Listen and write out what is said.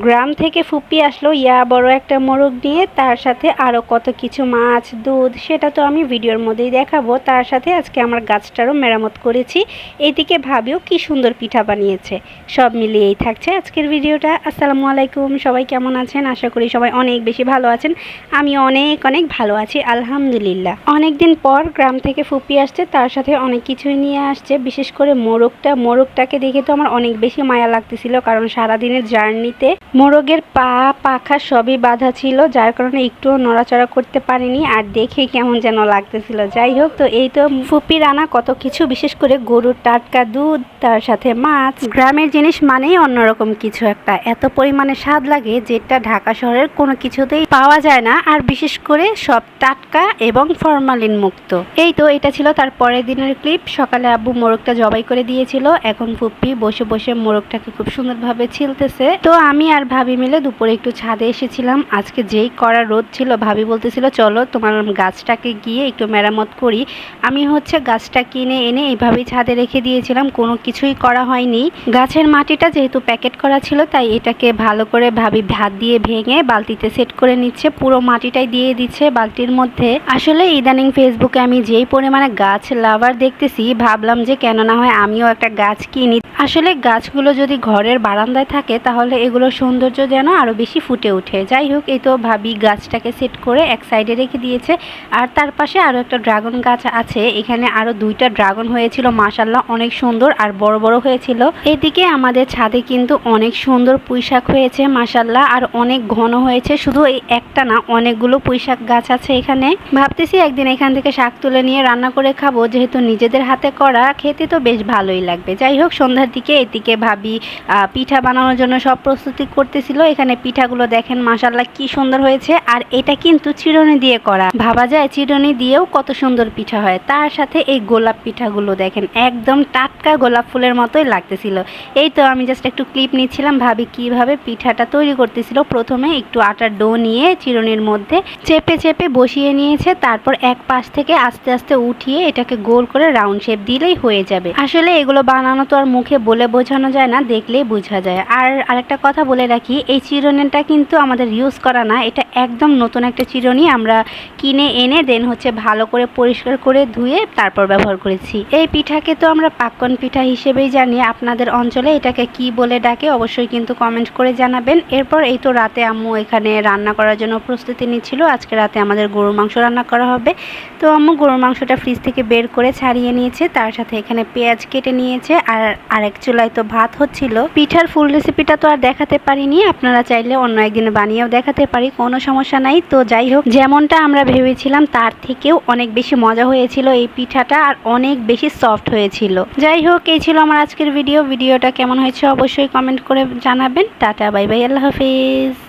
গ্রাম থেকে ফুপি আসলো ইয়া বড় একটা মোরগ নিয়ে, তার সাথে আরও কত কিছু মাছ, দুধ, সেটা তো আমি ভিডিওর মধ্যেই দেখাবো। তার সাথে আজকে আমার গাছটারও মেরামত করেছি। এইদিকে ভাবিও কি সুন্দর পিঠা বানিয়েছে। সব মিলিয়েই থাকছে আজকের ভিডিওটা। আসসালামু আলাইকুম, সবাই কেমন আছেন? আশা করি সবাই অনেক বেশি ভালো আছেন। আমি অনেক অনেক ভালো আছি আলহামদুলিল্লাহ। অনেক দিন পর গ্রাম থেকে ফুপি আসছে, তার সাথে অনেক কিছুই নিয়ে আসছে। বিশেষ করে মোরগটাকে দেখে তো আমার অনেক বেশি মায়া লাগতেছিল, কারণ সারাদিনের জার্নিতে মোরগের পা পাখা সবই বাঁধা ছিল, যার কারণে একটুও নড়াচড়া করতে পারিনি। আর দেখে কেমন যেন লাগতেছিল। যাই হোক, তো এই তো ফুপি রান্না কত কিছু, বিশেষ করে গরুর টাটকা দুধ, তার সাথে মাছ। গ্রামের জিনিস মানেই অন্যরকম কিছু একটা, এত পরিমাণে স্বাদ লাগে যেটা ঢাকা শহরের কোনো কিছুতেই পাওয়া যায় না। আর বিশেষ করে সব টাটকা এবং ফরমালিন মুক্ত। এই তো এটা ছিল তার পরের দিনের ক্লিপ। সকালে আব্বু মোরগটা জবাই করে দিয়েছিল, এখন ফুপি বসে বসে মোরগটাকে খুব সুন্দরভাবে ছিলতেছে। তো আমি আর ভাবি মিলে দুপুরে একটু ছাদে এসেছিলাম। আজকে যেই কড়া রোদ ছিল, ভাবি বলতেছিল চলো তোমার গাছটাকে গিয়ে একটু মেরামত করি। আমি গাছটা কিনে এনে এইভাবেই ছাদে রেখে দিয়েছিলাম, কোনো কিছুই করা হয়নি। গাছের মাটিটা যেহেতু প্যাকেট করা ছিল, তাই এটাকে ভালো করে ভাবি ভাত দিয়ে ভেঙে বালতিতে সেট করে নিচ্ছে, পুরো মাটিটাই দিয়ে দিচ্ছে বালতির মধ্যে। আসলে ইদানিং ফেসবুকে আমি যেই পরিমাণে গাছ লাভার দেখতেছি, ভাবলাম যে কেন না হয় আমিও একটা গাছ কিনি। আসলে গাছগুলো যদি ঘরের বারান্দায় থাকে, তাহলে এগুলোর সৌন্দর্য যেন আরও বেশি ফুটে ওঠে। যাই হোক, এই তো ভাবি গাছটাকে সেট করে এক সাইডে রেখে দিয়েছে। আর তার পাশে আরও একটা ড্রাগন গাছ আছে। এখানে আরও 2টা ড্রাগন হয়েছিল, মাশাল্লাহ অনেক সুন্দর আর বড় বড় হয়েছিল। এদিকে আমাদের ছাদে কিন্তু অনেক সুন্দর পুঁইশাক হয়েছে মাশাল্লাহ, আর অনেক ঘন হয়েছে। শুধু এই একটা না, অনেকগুলো পুঁইশাক গাছ আছে এখানে। ভাবতেছি একদিন এখান থেকে শাক তুলে নিয়ে রান্না করে খাবো, যেহেতু নিজেদের হাতে করা, খেতে তো বেশ ভালোই লাগবে। যাই হোক, সন্ধ্যার দিকে এদিকে ভাবি পিঠা বানানোর জন্য সব প্রস্তুতি করতেছিল। এখানে পিঠাগুলো দেখেন মাশাল্লাহ কি সুন্দর হয়েছে। আর এটা কিন্তু চিরুনি দিয়ে করা, ভাবা যায় চিরুনি দিয়েও কত সুন্দর পিঠা হয়। তার সাথে এই গোলাপ পিঠাগুলো দেখেন একদম টাটকা গোলাপ ফুলের মতোই লাগতেছিল। এই তো আমি জাস্ট একটু ক্লিপ নিচ্ছিলাম ভাবি কিভাবে পিঠাটা তৈরি করতেছিল। প্রথমে একটু আটার ডো নিয়ে চিরুনির মধ্যে চেপে চেপে বসিয়ে নিয়েছে, তারপর এক পাশ থেকে আস্তে আস্তে উঠিয়ে এটাকে গোল করে রাউন্ড শেপ দিলেই হয়ে যাবে। আসলে এগুলো বানানো তো আর মুখে বলে বোঝানো যায় না, দেখলেই বোঝা যায়। আর আরেকটা কথা বলে রাখি, এই চিরুনিটা কিন্তু আমাদের ইউজ করা না, এটা একদম নতুন একটা চিরুনি আমরা কিনে এনে দেন ভালো করে পরিষ্কার করে ধুয়ে তারপর ব্যবহার করেছি। এই পিঠাকে তো আমরা পাক্কন পিঠা হিসেবেই জানি, আপনাদের অঞ্চলে এটাকে কি বলে ডাকে অবশ্যই কিন্তু কমেন্ট করে জানাবেন। এরপর এই তো রাতে আম্মু এখানে রান্না করার জন্য প্রস্তুতি নিচ্ছিল। আজকে রাতে আমাদের গরুর মাংস রান্না করা হবে। তো আম্মু গরুর মাংসটা ফ্রিজ থেকে বের করে ছাড়িয়ে নিয়েছে, তার সাথে এখানে পেঁয়াজ কেটে নিয়েছে। আর আরেক চুলায় তো ভাত হচ্ছিল। পিঠার ফুল রেসিপিটা তো আর দেখাতে পারিনি, আপনারা চাইলে অন্য একদিন বানিয়েও দেখাতে পারি, কোনো সমস্যা নাই। তো যাই হোক, যেমনটা আমরা ভেবেছিলাম তার থেকেও অনেক বেশি মজা হয়েছিল এই পিঠাটা, আর অনেক বেশি সফট হয়েছিল। যাই হোক, এই ছিল আমার আজকের ভিডিওটা কেমন হয়েছে অবশ্যই কমেন্ট করে জানাবেন। টাটা, বাই বাই, আল্লাহ হাফিজ।